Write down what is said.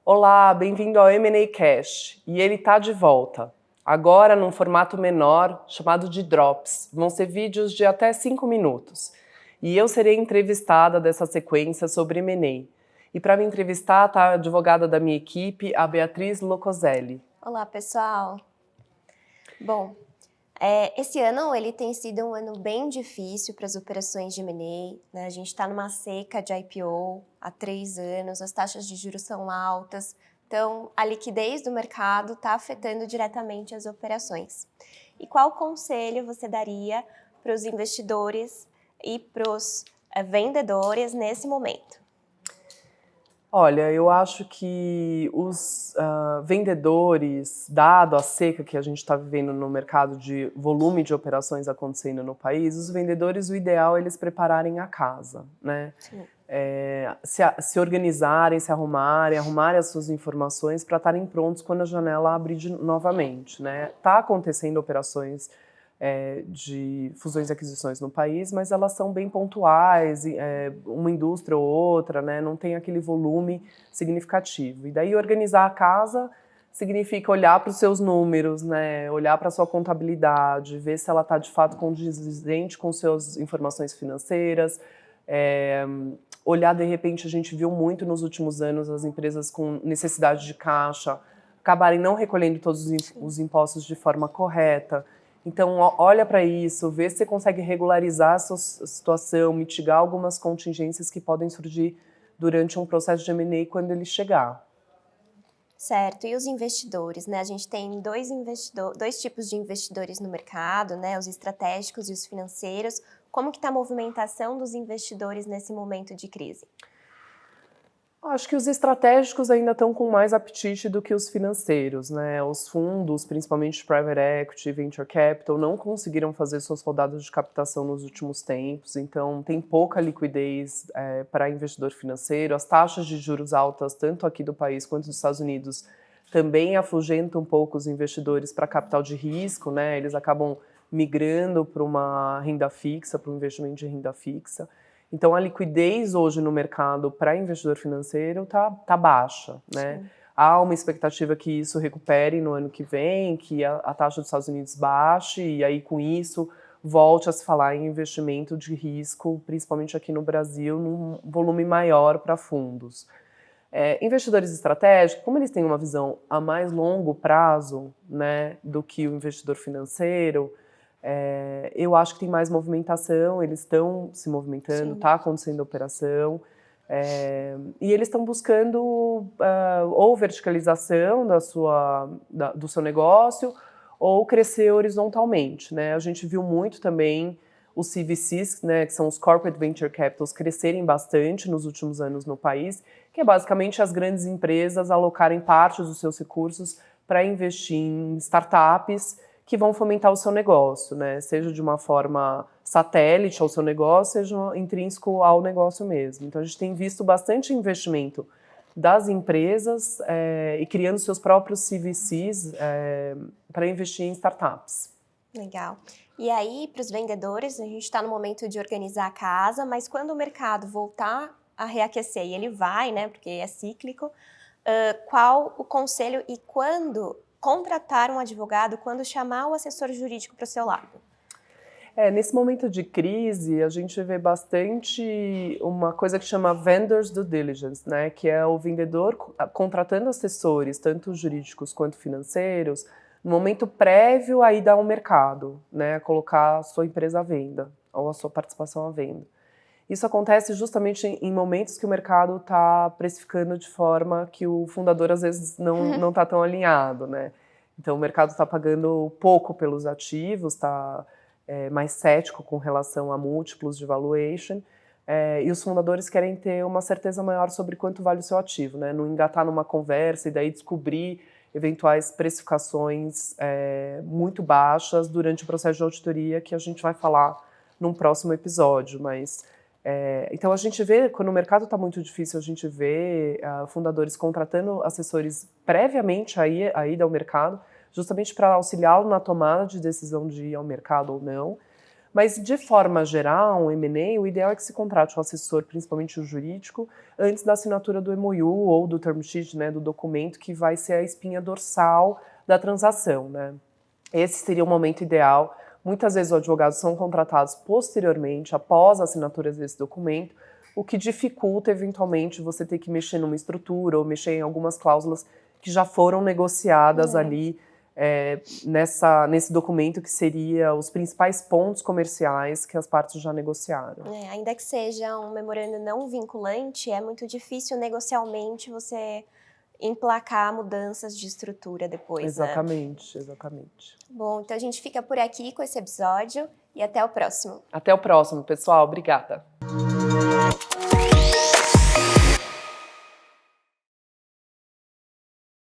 Olá, bem-vindo ao M&A Cash. E ele tá de volta. Agora num formato menor, chamado de Drops. Vão ser vídeos de até 5 minutos. E eu serei entrevistada dessa sequência sobre M&A. E para me entrevistar tá a advogada da minha equipe, a Beatriz Locoselli. Olá, pessoal. Bom, esse ano ele tem sido um ano bem difícil para as operações de M&A, né? A gente está numa seca de IPO há 3 anos, as taxas de juros são altas, então a liquidez do mercado está afetando diretamente as operações. E qual conselho você daria para os investidores e para os vendedores nesse momento? Olha, eu acho que os vendedores, dado a seca que a gente está vivendo no mercado de volume de operações acontecendo no país, os vendedores, o ideal é eles prepararem a casa, né? Sim. Se organizarem, se arrumarem as suas informações para estarem prontos quando a janela abrir novamente, né? Tá acontecendo operações de fusões e aquisições no país, mas elas são bem pontuais, uma indústria ou outra, né, não tem aquele volume significativo. E daí organizar a casa significa olhar para os seus números, né, olhar para a sua contabilidade, ver se ela está de fato condizente com suas informações financeiras, olhar, de repente, a gente viu muito nos últimos anos as empresas com necessidade de caixa acabarem não recolhendo todos os impostos de forma correta. Então, olha para isso, vê se você consegue regularizar a sua situação, mitigar algumas contingências que podem surgir durante um processo de M&A quando ele chegar. Certo, e os investidores, né? A gente tem dois tipos de investidores no mercado, né? Os estratégicos e os financeiros. Como que está a movimentação dos investidores nesse momento de crise? Acho que os estratégicos ainda estão com mais apetite do que os financeiros, né? Os fundos, principalmente private equity, venture capital, não conseguiram fazer suas rodadas de captação nos últimos tempos, então tem pouca liquidez para investidor financeiro. As taxas de juros altas, tanto aqui do país quanto dos Estados Unidos, também afugentam um pouco os investidores para capital de risco, né? Eles acabam migrando para uma renda fixa, para um investimento de renda fixa. Então, a liquidez hoje no mercado para investidor financeiro tá baixa, né? Sim. Há uma expectativa que isso recupere no ano que vem, que a taxa dos Estados Unidos baixe e aí, com isso, volte a se falar em investimento de risco, principalmente aqui no Brasil, num volume maior para fundos. Investidores estratégicos, como eles têm uma visão a mais longo prazo, né, do que o investidor financeiro, eu acho que tem mais movimentação, eles estão se movimentando, está acontecendo operação, e eles estão buscando ou verticalização do seu negócio ou crescer horizontalmente, né? A gente viu muito também os CVCs, né, que são os Corporate Venture Capitals, crescerem bastante nos últimos anos no país, que é basicamente as grandes empresas alocarem parte dos seus recursos para investir em startups que vão fomentar o seu negócio, né? Seja de uma forma satélite ao seu negócio, seja intrínseco ao negócio mesmo. Então, a gente tem visto bastante investimento das empresas e criando seus próprios CVCs para investir em startups. Legal. E aí, para os vendedores, a gente está no momento de organizar a casa, mas quando o mercado voltar a reaquecer, e ele vai, né, porque é cíclico, qual o conselho e quando contratar um advogado, quando chamar o assessor jurídico para o seu lado? Nesse momento de crise, a gente vê bastante uma coisa que chama vendors due diligence, né? Que é o vendedor contratando assessores, tanto jurídicos quanto financeiros, no momento prévio a ida ao mercado, né? A colocar a sua empresa à venda, ou a sua participação à venda. Isso acontece justamente em momentos que o mercado está precificando de forma que o fundador às vezes não está tão alinhado, né? Então o mercado está pagando pouco pelos ativos, está mais cético com relação a múltiplos de valuation, e os fundadores querem ter uma certeza maior sobre quanto vale o seu ativo, né? Não engatar numa conversa e daí descobrir eventuais precificações muito baixas durante o processo de auditoria, que a gente vai falar num próximo episódio, mas então a gente vê, quando o mercado está muito difícil, a gente vê fundadores contratando assessores previamente à ida ao mercado, justamente para auxiliá-lo na tomada de decisão de ir ao mercado ou não. Mas, de forma geral, o M&A, o ideal é que se contrate um assessor, principalmente o jurídico, antes da assinatura do MOU ou do term sheet, né, do documento que vai ser a espinha dorsal da transação, né? Esse seria o momento ideal. Muitas vezes os advogados são contratados posteriormente, após a assinatura desse documento, o que dificulta, eventualmente, você ter que mexer numa estrutura ou mexer em algumas cláusulas que já foram negociadas ali nesse documento, que seria os principais pontos comerciais que as partes já negociaram. Ainda que seja um memorando não vinculante, é muito difícil negocialmente você emplacar mudanças de estrutura depois, Exatamente, exatamente. Bom, então a gente fica por aqui com esse episódio e até o próximo. Até o próximo, pessoal. Obrigada.